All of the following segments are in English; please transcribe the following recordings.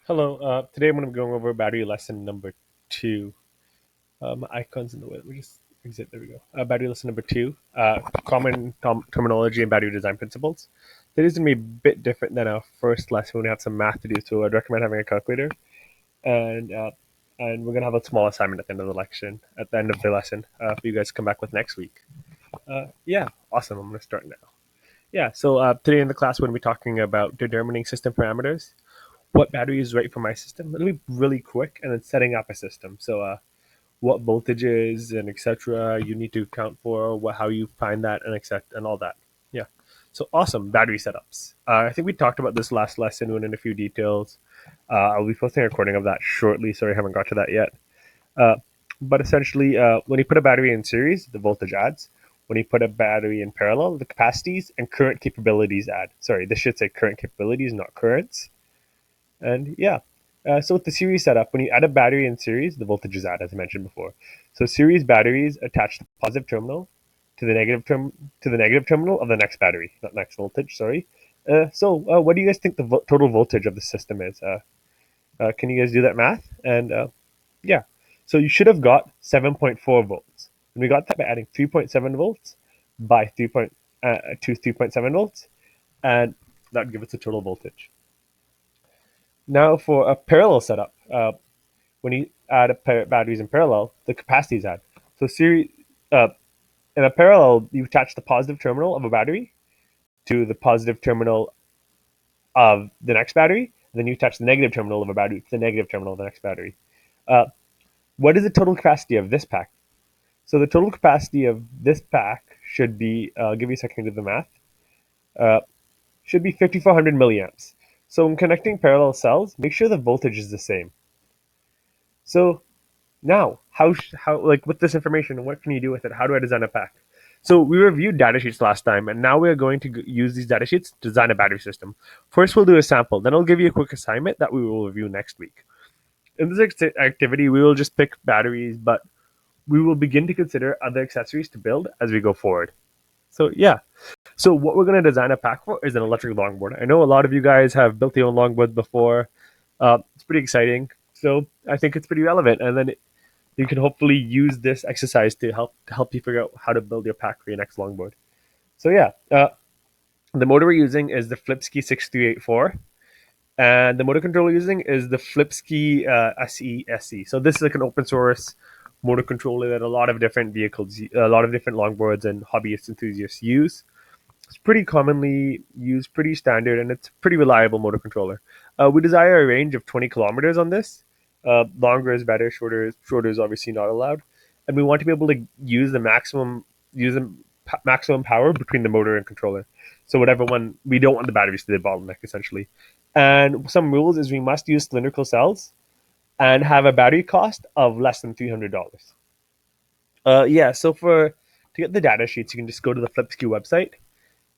Hello. Today I'm going to be going over battery lesson number two. My icon's in the way. Let me just exit. There we go. Battery lesson number two. Common terminology and battery design principles. Today's going to be a bit different than our first lesson. We're going to have some math to do, so I'd recommend having a calculator. And uh, and we're going to have a small assignment at the end of the lesson. At the end of the lesson, for you guys to come back with next week. Yeah, awesome. I'm going to start now. Yeah. So today in the class, we're going to be talking about determining system parameters, what battery is right for my system. It'll be really quick, and then setting up a system. So, what voltages and etc. you need to account for, how you find that, and etc. and all that. Yeah. So awesome battery setups. I think we talked about this last lesson. Went into a few details. I'll be posting a recording of that shortly. Sorry, I haven't got to that yet. Uh, but essentially, when you put a battery in series, the voltage adds. When you put a battery in parallel, the capacities and current capabilities add. Sorry, this should say current capabilities, not currents. And yeah, so with the series setup, when you add a battery in series, the voltage is added, as I mentioned before. So series batteries attach the positive terminal to the negative terminal of the next battery, not next voltage. Sorry. So what do you guys think the total voltage of the system is? Can you guys do that math? And yeah, so you should have got 7.4 volts. And we got that by adding 3.7 volts by 3.7 volts, and that would give us a total voltage. Now for a parallel setup, when you add a pair of batteries in parallel, the capacities add. So uh, in a parallel, you attach the positive terminal of a battery to the positive terminal of the next battery, and then you attach the negative terminal of a battery to the negative terminal of the next battery. Uh, what is the total capacity of this pack? So the total capacity of this pack should be, I'll give you a second to do the math, uh, should be 5400 milliamps. So when connecting parallel cells, make sure the voltage is the same. So now, how like with this information, what can you do with it? How do I design a pack? So we reviewed datasheets last time, and now we are going to use these datasheets to design a battery system. First, we'll do a sample. Then I'll give you a quick assignment that we will review next week. In this activity, we will just pick batteries, but we will begin to consider other accessories to build as we go forward. So yeah. So what we're going to design a pack for is an electric longboard. I know a lot of you guys have built your own longboards before. It's pretty exciting. So I think it's pretty relevant. And then you can hopefully use this exercise to help you figure out how to build your pack for your next longboard. So yeah, the motor we're using is the Flipski 6384, and the motor controller we're using is the Flipski SE. So this is like an open source motor controller that a lot of different vehicles, a lot of different longboards and hobbyist enthusiasts use. It's pretty commonly used, pretty standard, and it's a pretty reliable motor controller. We desire a range of 20 kilometers on this. Longer is better. Shorter is obviously not allowed. And we want to be able to use the maximum power between the motor and controller. So whatever one we don't want the batteries to be the bottleneck essentially. And some rules is we must use cylindrical cells and have a battery cost of less than $300. Yeah. So for to get the data sheets, you can just go to the Flipsky website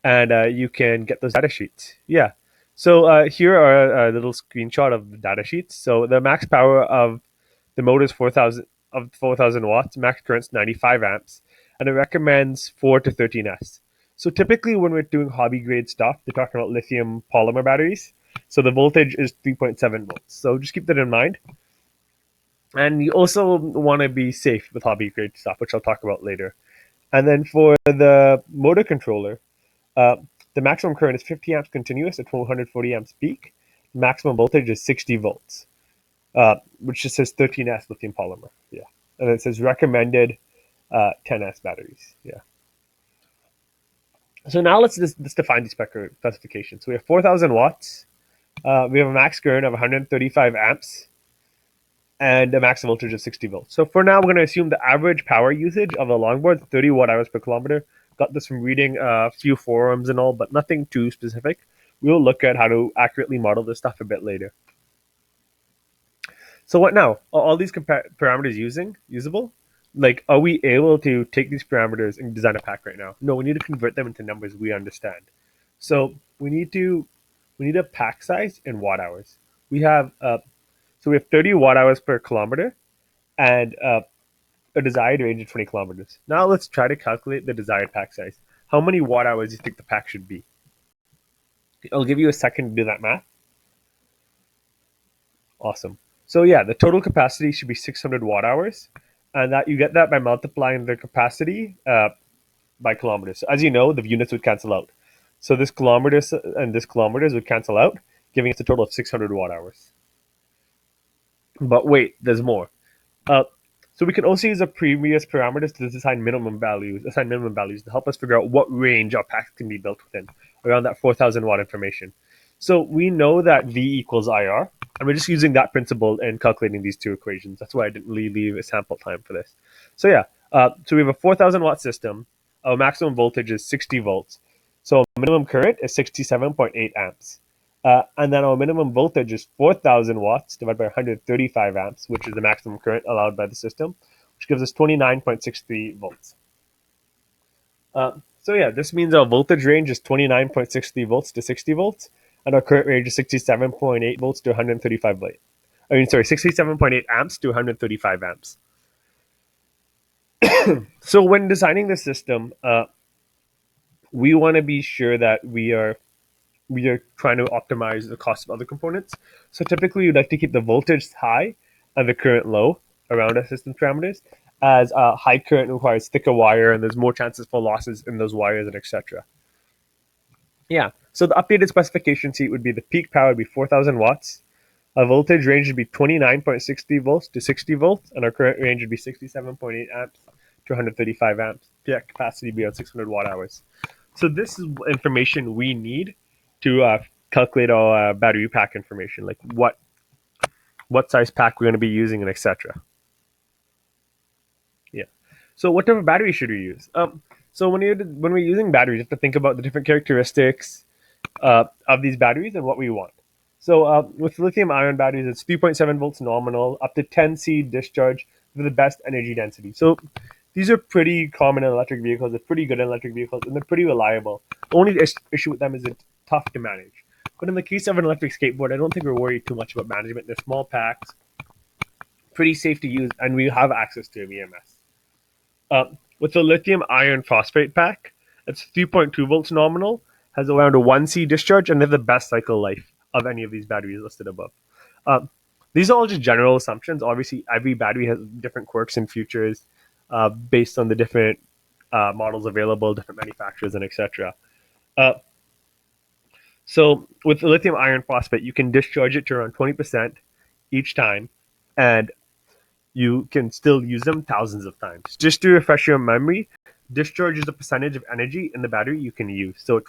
and you can get those data sheets. Yeah. So here are a little screenshot of the data sheets. So the max power of the motor is 4,000 watts. Max current's 95 amps, and it recommends 4 to 13S. So typically, when we're doing hobby grade stuff, they're talking about lithium polymer batteries. So the voltage is 3.7 volts. So just keep that in mind. And you also want to be safe with hobby grade stuff, which I'll talk about later. And then for the motor controller, uh, the maximum current is 50 amps continuous at 1240 amps peak. Maximum voltage is 60 volts, which just says 13S lithium polymer. Yeah. And it says recommended 10S batteries. Yeah. So now let's define these specifications. So we have 4,000 watts. We have a max current of 135 amps and a max voltage of 60 volts. So for now, we're going to assume the average power usage of a longboard, 30 watt hours per kilometer. Got this from reading a few forums and all, but nothing too specific. We'll look at how to accurately model this stuff a bit later. So what now? Are all these parameters usable? Like, are we able to take these parameters and design a pack right now? No, we need to convert them into numbers we understand. So we need a pack size in watt hours. We have we have 30 watt hours per kilometer and a desired range of 20 kilometers. Now let's try to calculate the desired pack size. How many watt hours do you think the pack should be? I'll give you a second to do that math. Awesome. So yeah, the total capacity should be 600 watt hours, and that you get that by multiplying the capacity by kilometers. So as you know, the units would cancel out. So this kilometers and this kilometers would cancel out, giving us a total of 600 watt hours. But wait, there's more. Uh, so we can also use the previous parameters to assign minimum values to help us figure out what range our packs can be built within, around that 4,000 watt information. So we know that V equals IR, and we're just using that principle in calculating these two equations. That's why I didn't really leave a sample time for this. So yeah, so we have a 4,000 watt system. Our maximum voltage is 60 volts. So minimum current is 67.8 amps. And then our minimum voltage is 4,000 watts divided by 135 amps, which is the maximum current allowed by the system, which gives us 29.63 volts. So yeah, this means our voltage range is 29.63 volts to 60 volts, and our current range is 67.8 volts to 135 volts. 67.8 amps to 135 amps. So when designing the system, we want to be sure that we are trying to optimize the cost of other components. So typically, you'd like to keep the voltage high and the current low around our system parameters, as high current requires thicker wire and there's more chances for losses in those wires and etc. Yeah. So the updated specification sheet would be the peak power would be 4,000 watts. Our voltage range would be 29.60 volts to 60 volts, and our current range would be 67.8 amps to 135 amps. Yeah, capacity would be at 600 watt hours. So this is information we need to calculate our battery pack information, like what size pack we're going to be using and etc. Yeah. So what type of battery should we use? So when we're using batteries, you have to think about the different characteristics of these batteries and what we want. So with lithium ion batteries, it's 3.7 volts nominal, up to 10C discharge for the best energy density. So these are pretty common in electric vehicles. They're pretty good in electric vehicles, and they're pretty reliable. The only issue with them is it's tough to manage. But in the case of an electric skateboard, I don't think we're worried too much about management. They're small packs, pretty safe to use, and we have access to a VMS. With the lithium iron phosphate pack, it's 3.2 volts nominal, has around a 1C discharge, and they have the best cycle life of any of these batteries listed above. Um, these are all just general assumptions. Obviously, every battery has different quirks and features based on the different models available, different manufacturers, and etc. Uh, so with the lithium iron phosphate, you can discharge it to around 20% each time, and you can still use them thousands of times. Just to refresh your memory, discharge is a percentage of energy in the battery you can use. So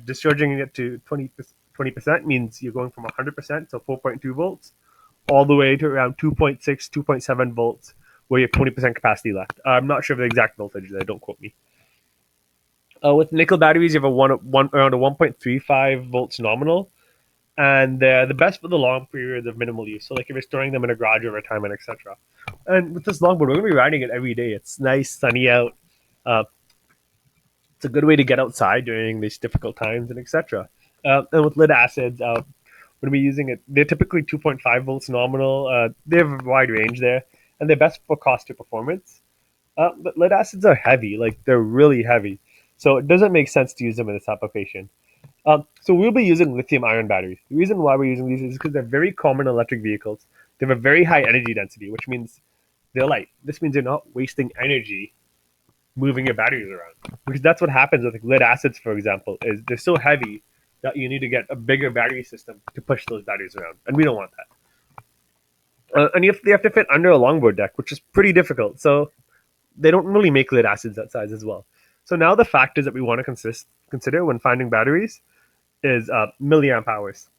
discharging it to 20% means you're going from 100%, so 4.2 volts, all the way to around 2.6, 2.7 volts, where you have 20% capacity left. I'm not sure of the exact voltage there, don't quote me. With nickel batteries, you have around a 1.35 volts nominal, and they're the best for the long periods of minimal use. So, like if you're storing them in a garage over time and etc. And with this longboard, we're gonna be riding it every day. It's nice, sunny out. Uh, it's a good way to get outside during these difficult times and etc. And with lead acids, we're gonna be using it. They're typically 2.5 volts nominal. They have a wide range there, and they're best for cost to performance. But lead acids are heavy, like they're really heavy, so it doesn't make sense to use them in this application. So we'll be using lithium ion batteries. The reason why we're using these is because they're very common in electric vehicles. They have a very high energy density, which means they're light. This means you're not wasting energy moving your batteries around. Because that's what happens with like lead acids, for example, is they're so heavy that you need to get a bigger battery system to push those batteries around, and we don't want that. And they have to fit under a longboard deck, which is pretty difficult. So they don't really make lead acids that size as well. So now the factors that we want to consider when finding batteries is milliamp hours.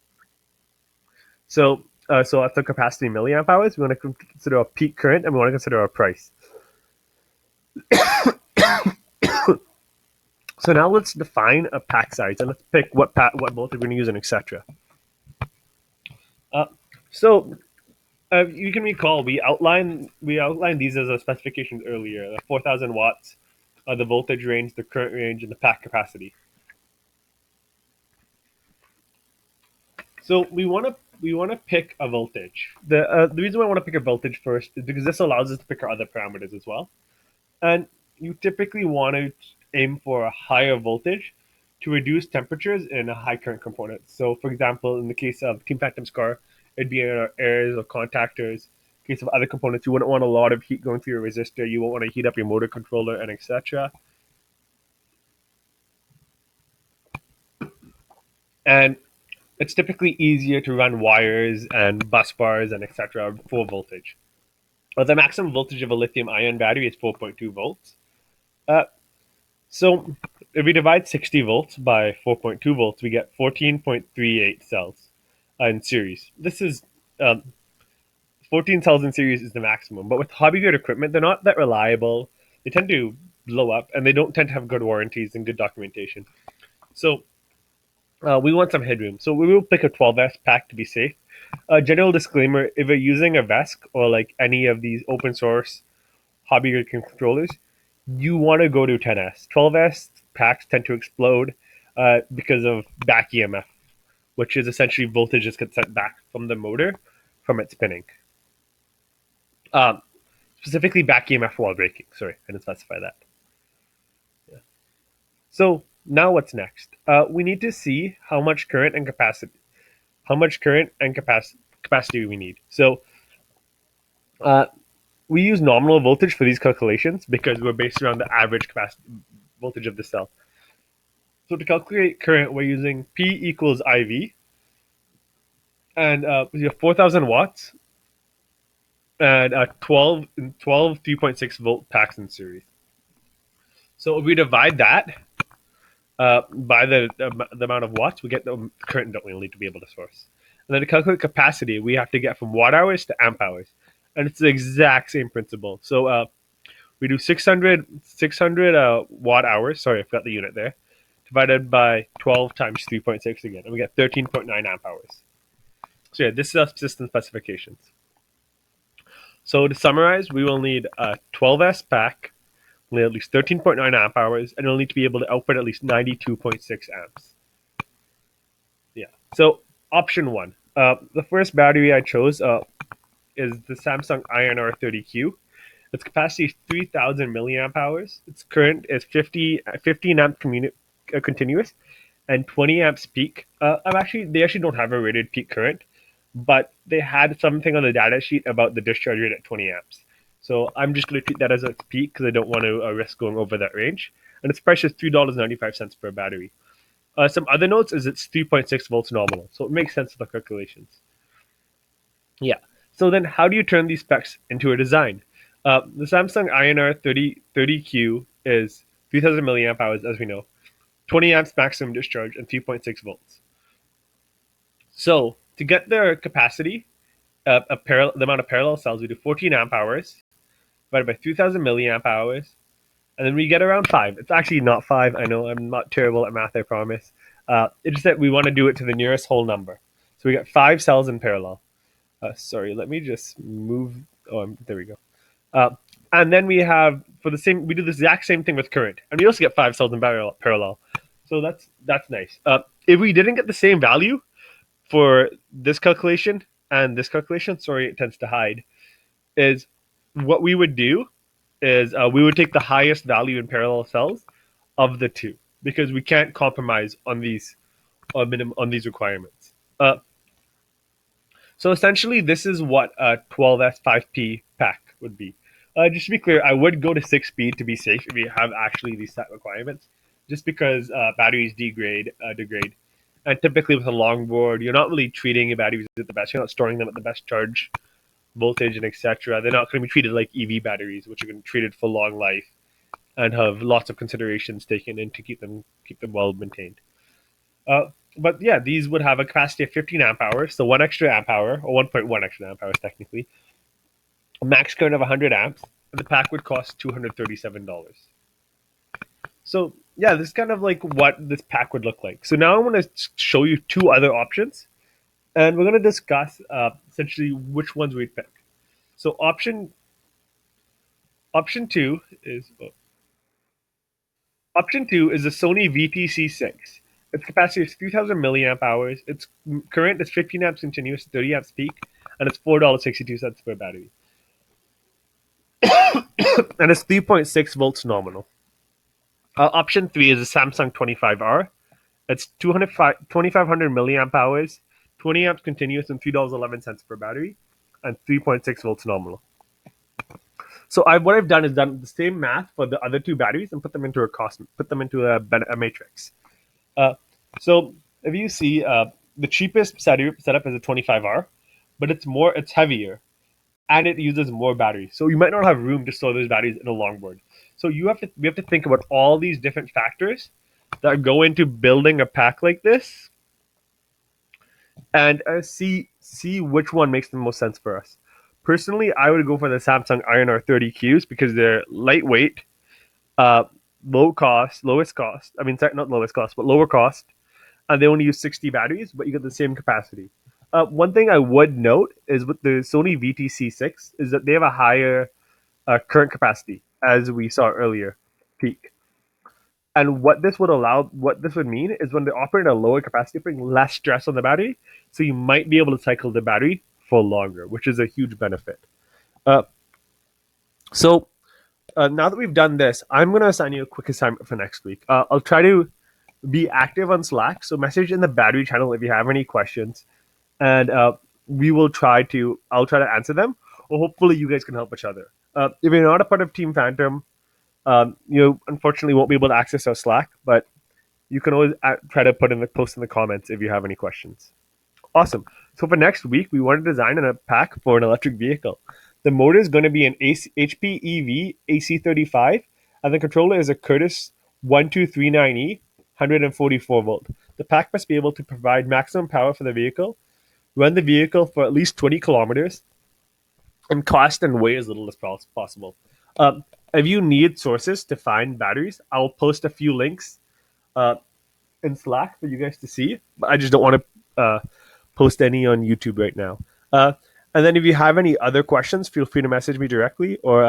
So at the capacity milliamp hours, we want to consider our peak current and we want to consider our price. So now let's define a pack size and let's pick what voltage we're going to use and etc. Uh, so you can recall we outlined these as a specifications earlier: the 4,000 watts, the voltage range, the current range, and the pack capacity. So we want to pick a voltage. The reason why I want to pick a voltage first is because this allows us to pick our other parameters as well. And you typically want to aim for a higher voltage to reduce temperatures in a high current component. So, for example, in the case of Team Phantom's car, It'd be in our airs or contactors. In case of other components, you wouldn't want a lot of heat going through your resistor. You won't want to heat up your motor controller and etc. And it's typically easier to run wires and bus bars and etc. full voltage. But the maximum voltage of a lithium ion battery is 4.2 volts. Uh, so if we divide 60 volts by 4.2 volts, we get 14.38 cells in series. This is 14 cells in series is the maximum. But with hobby grade equipment, they're not that reliable. They tend to blow up, and they don't tend to have good warranties and good documentation. So we want some headroom. So we will pick a 12S pack to be safe. General disclaimer: if you're using a VESC or like any of these open source hobby grade controllers, you want to go to 10S. 12S packs tend to explode because of back EMF, which is essentially voltage that gets sent back from the motor from it spinning. Um, Specifically back EMF while braking. Sorry, I didn't specify that. Yeah. So now what's next? We need to see how much current and capacity we need. So uh, we use nominal voltage for these calculations because we're based around the average capacity voltage of the cell. So to calculate current, we're using P equals IV, and we have 4,000 watts and 12 3.6 volt packs in series. So if we divide that by the amount of watts, we get the current that we need to be able to source. And then to calculate capacity, we have to get from watt hours to amp hours. And it's the exact same principle. So we do 600 watt hours. Sorry, I forgot the unit there. Divided by 12 times 3.6 again. And we get 13.9 amp hours. So yeah, this is our system specifications. So to summarize, we will need a 12S pack, we'll need at least 13.9 amp hours, and it'll need to be able to output at least 92.6 amps. Yeah. So option one. The first battery I chose is the Samsung INR30Q. Its capacity is 3,000 milliamp hours. Its current is 15 amp continuous and 20 amps peak. They actually don't have a rated peak current, but they had something on the data sheet about the discharge rate at 20 amps. So I'm just going to treat that as a peak because I don't want to risk going over that range. And its price is $3.95 per battery. Some other notes is it's 3.6 volts nominal, so it makes sense to the calculations. Yeah. So then, how do you turn these specs into a design? The Samsung INR30Q is 3,000 milliamp hours, as we know, 20 amps maximum discharge, and 3.6 volts. So to get their capacity, the amount of parallel cells, we do 14 amp hours divided by 3,000 milliamp hours, and then we get around 5. It's actually not 5. I know I'm not terrible at math, I promise. It's just that we want to do it to the nearest whole number. So we get 5 cells in parallel. Sorry, let me just move. Oh, there we go. Uh, and then we have we do the exact same thing with current, and we also get 5 cells in parallel. So that's nice. If we didn't get the same value for this calculation and this calculation, sorry, it tends to hide. Is what we would do is we would take the highest value in parallel cells of the two because we can't compromise on these on these requirements. So essentially, this is what a 12S 5P pack would be. Just to be clear, I would go to 6 speed to be safe if you have actually these set requirements, just because batteries degrade, and typically with a longboard, you're not really treating your batteries at the best. You're not storing them at the best charge voltage and etc. They're not going to be treated like EV batteries, which are going to be treated for long life and have lots of considerations taken in to keep them well maintained. But yeah, these would have a capacity of 15 amp hours, so 1 extra amp hour, or 1.1 extra amp hours technically, a max current of 100 amps, and the pack would cost $237. So yeah, this is kind of like what this pack would look like. So now I want to show you two other options, and we're going to discuss essentially which ones we'd pick. So option two is option two is the Sony VTC6. Its capacity is 3,000 milliamp hours. Its current is 15 amps continuous, 30 amps peak, and it's $4.62 per battery. And it's 3.6 volts nominal. Option three is the Samsung 25R. It's 2,500 milliamp hours, 20 amps continuous, and $3.11 per battery, and 3.6 volts nominal. So what I've done is done the same math for the other two batteries and put them into a matrix. Uh, so if you see, the cheapest setup is a 25R, but it's heavier and it uses more batteries. So you might not have room to store those batteries in a longboard. So we have to think about all these different factors that go into building a pack like this, and see which one makes the most sense for us. Personally, I would go for the Samsung Iron R30Qs because they're lightweight, uh, lowest cost. I mean, not lowest cost, but lower cost, and they only use 60 batteries, but you get the same capacity. One thing I would note is with the Sony VTC6 is that they have a higher current capacity, as we saw earlier, peak. And what this would mean is when they operate at a lower capacity, putting less stress on the battery, so you might be able to cycle the battery for longer, which is a huge benefit. Uh, so now that we've done this, I'm going to assign you a quick assignment for next week. I'll try to be active on Slack, so message in the battery channel if you have any questions, and I'll try to answer them, or hopefully you guys can help each other. If you're not a part of Team Phantom, you unfortunately won't be able to access our Slack, but you can always try to post in the comments if you have any questions. Awesome. So for next week, we want to design a pack for an electric vehicle. The motor is going to be an HP EV AC35, and the controller is a Curtis 1239E 144 volt. The pack must be able to provide maximum power for the vehicle, run the vehicle for at least 20 kilometers, and cost and weigh as little as possible. If you need sources to find batteries, I'll post a few links uh, in Slack for you guys to see. But I just don't want to post any on YouTube right now. And then if you have any other questions, feel free to message me directly, or